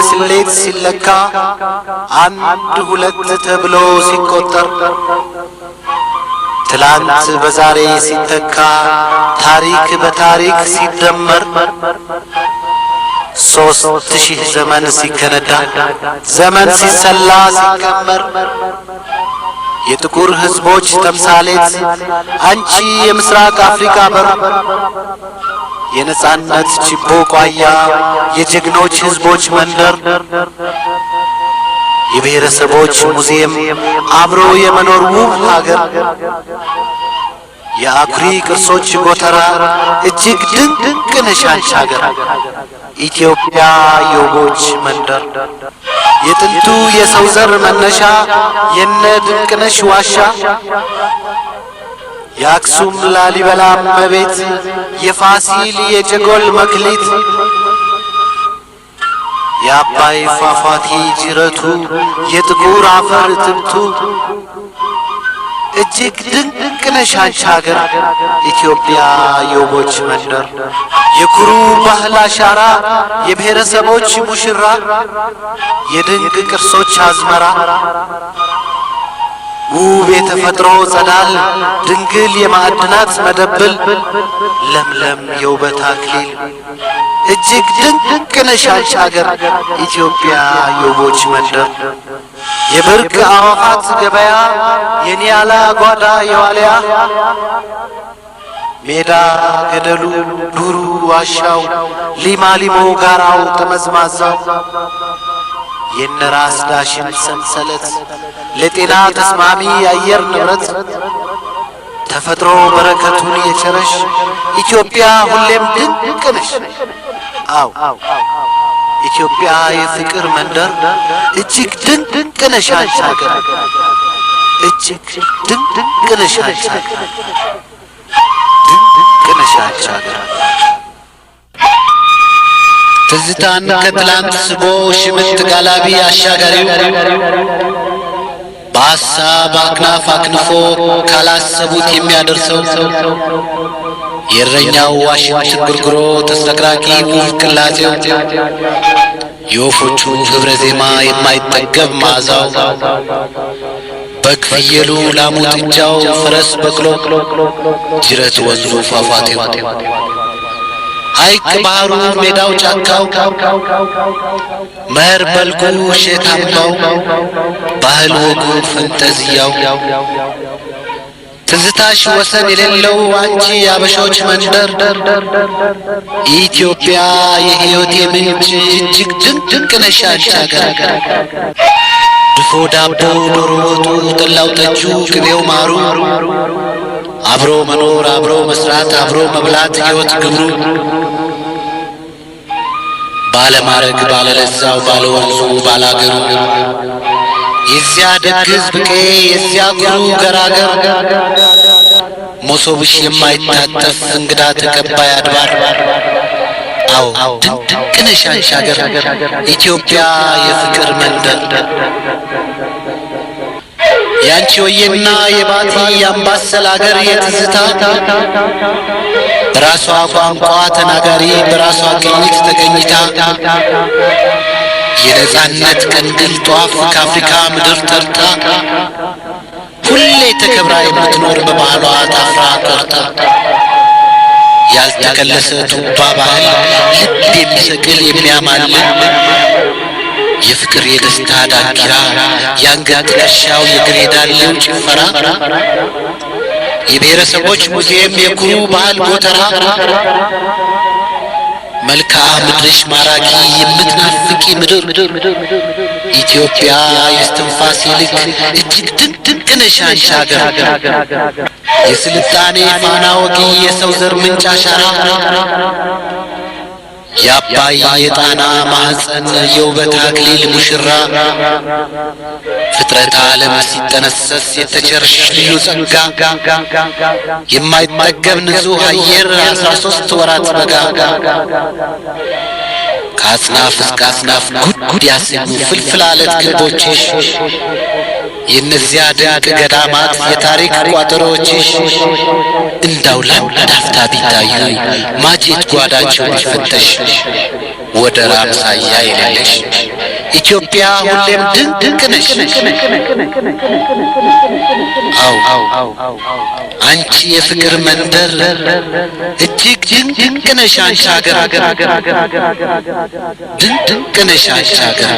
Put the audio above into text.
በስሌት ሲለካ አንድ ሁለት ተብሎ ሲቆጠር ትላንት በዛሬ ሲተካ ታሪክ በታሪክ ሲደመር 3000 ዘመን ሲከነዳ ዘመን ሲሰላ ሲከመር የጥቁር ህዝቦች ተምሳሌት አንቺ የምስራቅ አፍሪካ በር የነጻነት ችቦ ቋያ የጀግኖች ህዝቦች መንደር የብሔረሰቦች ሙዚየም አብሮ የመኖር ውብ ሀገር የአኩሪ ቅርሶች ጎተራ እጅግ ድንቅ ነሽ አንቺ ሀገር ኢትዮጵያ የውቦች መንደር የጥንቱ የሰው ዘር መነሻ የነ ድንቅነሽ ዋሻ የአክሱም ላሊበላ መቤት የፋሲል የጀጎል መክሊት የአባይ ፏፏቴ ጅረቱ የጥቁር አፈር ትብቱ እጅግ ድንቅ ነሽ አንቺ ሀገር ኢትዮጵያ የውቦች መንደር የኩሩ ባህል አሻራ የብሔረሰቦች ሙሽራ የድንቅ ቅርሶች አዝመራ ውብ የተፈጥሮ ጸዳል ድንግል የማዕድናት መደብል ለምለም የውበት አክሊል እጅግ ድንቅ ነሽ አንቺ ሀገር ኢትዮጵያ የውቦች መንደር የብርቅ አዋፋት ገበያ የኒያላ ጓዳ የዋልያ ሜዳ ገደሉ ዱሩ ዋሻው ሊማሊሞ ጋራው ተመዝማዛው የነራስ ዳሽን ሰንሰለት ለጤና ተስማሚ የአየር ንብረት ተፈጥሮ በረከቱን የቸረሽ ኢትዮጵያ ሁሌም ድንቅ ነሽ አው ኢትዮጵያ የፍቅር መንደር እጅግ ድንቅ ነሽ አንቺ ሀገር እጅግ ድንቅ ነሽ አንቺ ሀገር ድንቅ ነሽ አንቺ ሀገር ትዝታን ከትላንት ስቦ ሽምት ጋላቢ አሻጋሪው በሀሳብ አክናፍ አክንፎ ካላሰቡት የሚያደርሰው የእረኛው ዋሽንት ጉርጉሮ ተስረቅራቂ ውብ ቅላጼው የወፎቹ ህብረ ዜማ የማይጠገብ መዓዛው በግ ፍየሉ ላሙ ጥጃው ፈረስ በቅሎ ጅረት ወንዙ ፏፏቴው ሐይቅ ባህሩ ሜዳው ጫካው መኸር በልጉ እሸት አምባው ባህል ወጉ ፈንጠዝያው ትዝታሽ ወሰን የሌለው አንቺ የአበሾች መንደር ኢትዮጵያ የሕይወቴ ምንጭ እጅግ ድንቅ ነሽ አንቺ ሀገር ድፎ ዳቦ ዶሮ ወጡ ጠላው ጠጁ ቅቤው ማሩ አብሮ መኖር አብሮ መስራት አብሮ መብላት ሕይወት ግብሩ ባለማረግ ባለለዛው ባለወንዙ ባላገሩ የዚያ ደግ ሕዝብ ቀዬ የዚያ ኩሩ ገራገር ሞሶብሽ የማይታጠፍ እንግዳ ተቀባይ አድባር አው ድንቅ ነሽ አንቺ ሀገር ኢትዮጵያ የፍቅር መንደር ያንቺ ወየና የባቲ የአምባሰል አገር የትዝታ በራሷ ቋንቋ ተናጋሪ በራሷ ቅኝት ተገኝታ የነጻነት ቀንዲል ጧፍ ከአፍሪካ ምድር ጠርታ ሁሌ ተከብራ የምትኖር በባህሏ ታፍራ ቆርታ ያልተከለሰ ቱባ ባህል ልብ የሚሰቅል የሚያማልል የፍቅር የደስታ ዳንኪራ የአንገት ትከሻው የእግር የዳሌው ጭፈራ የብሔረሰቦች ሙዚየም የኩሩ ባህል ጎተራ መልክዓ ምድርሽ ማራኪ የምትናፍቂ ምድር ኢትዮጵያ የስትንፋሴ ልክ እጅግ ድንቅ ነሽ አንቺ ሀገር የስልጣኔ ፋና ወጊ የሰው ዘር ምንጭ አሻራ የአባይ የጣና ማህፀን የውበት አክሊል ሙሽራ ፍጥረት ዓለም ሲጠነሰስ የተቸርሽ ልዩ ጸጋ የማይጠገብ ንጹሕ አየር 13 ወራት በጋ ከአጽናፍ እስከ አጽናፍ ጉድ ያሰኙ ፍልፍል አለት ግንቦችሽ የእነዚያ ድንቅ ገዳማት የታሪክ ቋጠሮችሽ እንዳው ለአንድ አፍታ ቢታዩ ማጀት ጓዳቸው ቢፈተሽ ወደር አምሳያ የሌለሽ ኢትዮጵያ ሁሌም ድንቅ ነሽ። አው አንቺ የፍቅር መንደር እጅግ ድንቅ ነሽ አንቺ ሀገር ድንቅ ነሽ አንቺ ሀገር